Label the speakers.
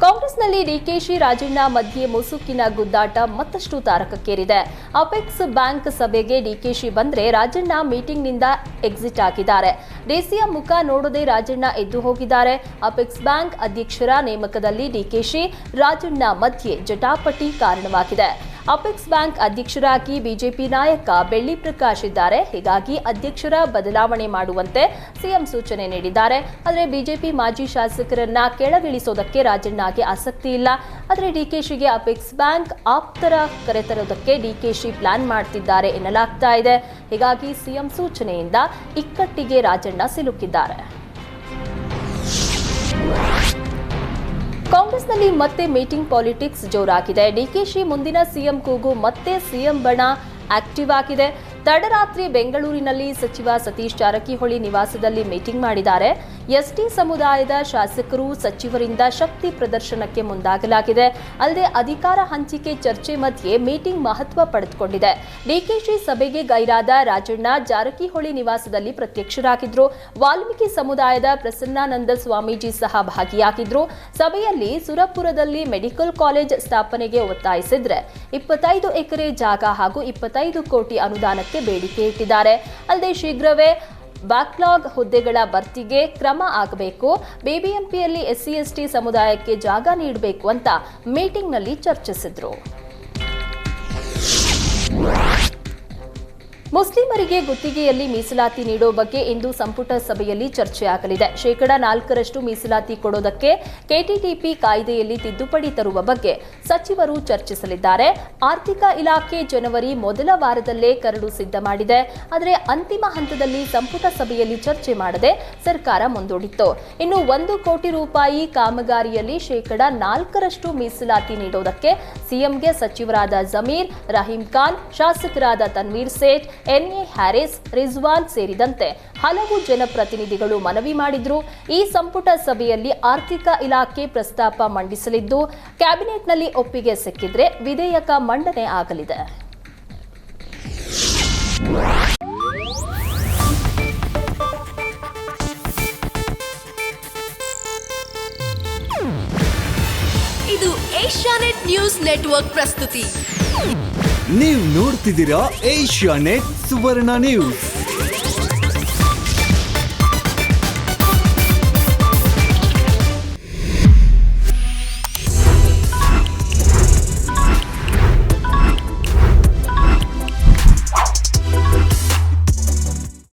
Speaker 1: ಕಾಂಗ್ರೆಸ್ನಲ್ಲಿ ಡಿಕೆಶಿ ರಾಜಣ್ಣ ಮಧ್ಯೆ ಮುಸುಕಿನ ಗುದ್ದಾಟ ಮತ್ತಷ್ಟು ತಾರಕಕ್ಕೇರಿದೆ. ಅಪೆಕ್ಸ್ ಬ್ಯಾಂಕ್ ಸಭೆಗೆ ಡಿಕೆಶಿ ಬಂದ್ರೆ ರಾಜಣ್ಣ ಮೀಟಿಂಗ್ನಿಂದ ಎಕ್ಸಿಟ್ ಆಗಿದ್ದಾರೆ. ಡಿಸಿಎಂ ಮುಖ ನೋಡದೆ ರಾಜಣ್ಣ ಎದ್ದು ಹೋಗಿದ್ದಾರೆ. ಅಪೆಕ್ಸ್ ಬ್ಯಾಂಕ್ ಅಧ್ಯಕ್ಷರ ನೇಮಕದಲ್ಲಿ ಡಿಕೆಶಿ ರಾಜಣ್ಣ ಮಧ್ಯೆ ಜಟಾಪಟಿ ಕಾರಣವಾಗಿದೆ. ಅಪೆಕ್ಸ್ ಬ್ಯಾಂಕ್ ಅಧ್ಯಕ್ಷರಾಗಿ ಬಿಜೆಪಿ ನಾಯಕ ಬೆಳ್ಳಿ ಪ್ರಕಾಶ್ ಇದ್ದಾರೆ. ಹೀಗಾಗಿ ಅಧ್ಯಕ್ಷರ ಬದಲಾವಣೆ ಮಾಡುವಂತೆ ಸಿಎಂ ಸೂಚನೆ ನೀಡಿದ್ದಾರೆ. ಆದರೆ ಬಿಜೆಪಿ ಮಾಜಿ ಶಾಸಕರನ್ನ ಕೆಳಗಿಳಿಸೋದಕ್ಕೆ ರಾಜಣ್ಣಗೆ ಆಸಕ್ತಿ ಇಲ್ಲ. ಆದರೆ ಡಿಕೆಶಿಗೆ ಅಪೆಕ್ಸ್ ಬ್ಯಾಂಕ್ ಆಪ್ತರ ಕರೆತರೋದಕ್ಕೆ ಡಿಕೆಶಿ ಪ್ಲಾನ್ ಮಾಡ್ತಿದ್ದಾರೆ ಎನ್ನಲಾಗ್ತಾ ಇದೆ. ಹೀಗಾಗಿ ಸಿಎಂ ಸೂಚನೆಯಿಂದ ಇಕ್ಕಟ್ಟಿಗೆ ರಾಜಣ್ಣ ಸಿಲುಕಿದ್ದಾರೆ. ಕಾಂಗ್ರೆಸ್ನಲ್ಲಿ ಮತ್ತೆ ಮೀಟಿಂಗ್ ಪಾಲಿಟಿಕ್ಸ್ ಜೋರಾಗಿದೆ. ಡಿಕೆಶಿ ಮುಂದಿನ ಸಿಎಂ ಕೂಗು ಮತ್ತೆ ಸಿಎಂ ಬಣ ಆಕ್ಟಿವ್ ಆಗಿದೆ. ತಡರಾತ್ರಿ ಬೆಂಗಳೂರಿನಲ್ಲಿ ಸಚಿವ ಸತೀಶ್ ಜಾರಕಿಹೊಳಿ ನಿವಾಸದಲ್ಲಿ ಮೀಟಿಂಗ್ ಮಾಡಿದ್ದಾರೆ. ಎಸ್ಟಿ ಸಮುದಾಯದ ಶಾಸಕರು ಸಚಿವರಿಂದ ಶಕ್ತಿ ಪ್ರದರ್ಶನಕ್ಕೆ ಮುಂದಾಗಲಾಗಿದೆ. ಅಲ್ಲದೆ ಅಧಿಕಾರ ಹಂಚಿಕೆ ಚರ್ಚೆ ಮಧ್ಯೆ ಮೀಟಿಂಗ್ ಮಹತ್ವ ಪಡೆದುಕೊಂಡಿದೆ. ಡಿಕೆಶಿ ಸಭೆಗೆ ಗೈರಾದ ರಾಜಣ್ಣ ಜಾರಕಿಹೊಳಿ ನಿವಾಸದಲ್ಲಿ ಪ್ರತ್ಯಕ್ಷರಾಗಿದ್ರು. ವಾಲ್ಮೀಕಿ ಸಮುದಾಯದ ಪ್ರಸನ್ನಾನಂದ ಸ್ವಾಮೀಜಿ ಸಹ ಭಾಗಿಯಾಗಿದ್ರು. ಸಭೆಯಲ್ಲಿ ಸುರಪುರದಲ್ಲಿ ಮೆಡಿಕಲ್ ಕಾಲೇಜ್ ಸ್ಥಾಪನೆಗೆ ಒತ್ತಾಯಿಸಿದ್ರೆ 25 ಎಕರೆ ಜಾಗ ಹಾಗೂ 25 ಕೋಟಿ ಅನುದಾನಕ್ಕೆ ಬೇಡಿಕೆ ಇಟ್ಟಿದ್ದಾರೆ. ಅಲ್ಲದೆ ಶೀಘ್ರವೇ ಬ್ಯಾಕ್ಲಾಗ್ ಹುದ್ದೆಗಳ ಭರ್ತಿಗೆ ಕ್ರಮ ಆಗಬೇಕು, ಬಿಬಿಎಂಪಿಯಲ್ಲಿ ಎಸ್ಸಿ ಎಸ್ಟಿ ಸಮುದಾಯಕ್ಕೆ ಜಾಗ ನೀಡಬೇಕು ಅಂತ ಮೀಟಿಂಗ್ನಲ್ಲಿ ಚರ್ಚಿಸಿದ್ರು. ಮುಸ್ಲಿಮರಿಗೆ ಗುತ್ತಿಗೆಯಲ್ಲಿ ಮೀಸಲಾತಿ ನೀಡೋ ಬಗ್ಗೆ ಇಂದು ಸಂಪುಟ ಸಭೆಯಲ್ಲಿ ಚರ್ಚೆಯಾಗಲಿದೆ. 4% ಮೀಸಲಾತಿ ಕೊಡೋದಕ್ಕೆ ಕೆಟಿಟಿಪಿ ಕಾಯ್ದೆಯಲ್ಲಿ ತಿದ್ದುಪಡಿ ತರುವ ಬಗ್ಗೆ ಸಚಿವರು ಚರ್ಚಿಸಲಿದ್ದಾರೆ. ಆರ್ಥಿಕ ಇಲಾಖೆ ಜನವರಿ ಮೊದಲ ವಾರದಲ್ಲೇ ಕರಡು ಸಿದ್ಧ ಮಾಡಿದೆ. ಆದರೆ ಅಂತಿಮ ಹಂತದಲ್ಲಿ ಸಂಪುಟ ಸಭೆಯಲ್ಲಿ ಚರ್ಚೆ ಮಾಡದೆ ಸರ್ಕಾರ ಮುಂದೂಡಿತ್ತು. ಇನ್ನು 1 ಕೋಟಿ ರೂಪಾಯಿ ಕಾಮಗಾರಿಯಲ್ಲಿ 4% ಮೀಸಲಾತಿ ನೀಡೋದಕ್ಕೆ ಸಿಎಂಗೆ ಸಚಿವರಾದ ಜಮೀರ್, ರಹೀಂ ಖಾನ್, ಶಾಸಕರಾದ ತನ್ವೀರ್ ಸೇಠ್, ಎನ್ಎ ಹ್ಯಾರಿಸ್, ರಿಜ್ವಾನ್ ಸೇರಿದಂತೆ ಹಲವು ಜನಪ್ರತಿನಿಧಿಗಳು ಮನವಿ ಮಾಡಿದ್ರು. ಈ ಸಂಪುಟ ಸಭೆಯಲ್ಲಿ ಆರ್ಥಿಕ ಇಲಾಖೆ ಪ್ರಸ್ತಾಪ ಮಂಡಿಸಲಿದ್ದು, ಕ್ಯಾಬಿನೆಟ್ನಲ್ಲಿ ಒಪ್ಪಿಗೆ ಸಿಕ್ಕಿದ್ರೆ ವಿಧೇಯಕ ಮಂಡನೆ ಆಗಲಿದೆ.
Speaker 2: ಇದು ಏಷ್ಯಾನೆಟ್ ನ್ಯೂಸ್ ನೆಟ್ವರ್ಕ್ ಪ್ರಸ್ತುತಿ.
Speaker 3: ನೀವು ನೋಡ್ತಿದ್ದೀರಾ ಏಷ್ಯಾನೆಟ್ ಸುವರ್ಣ ನ್ಯೂಸ್.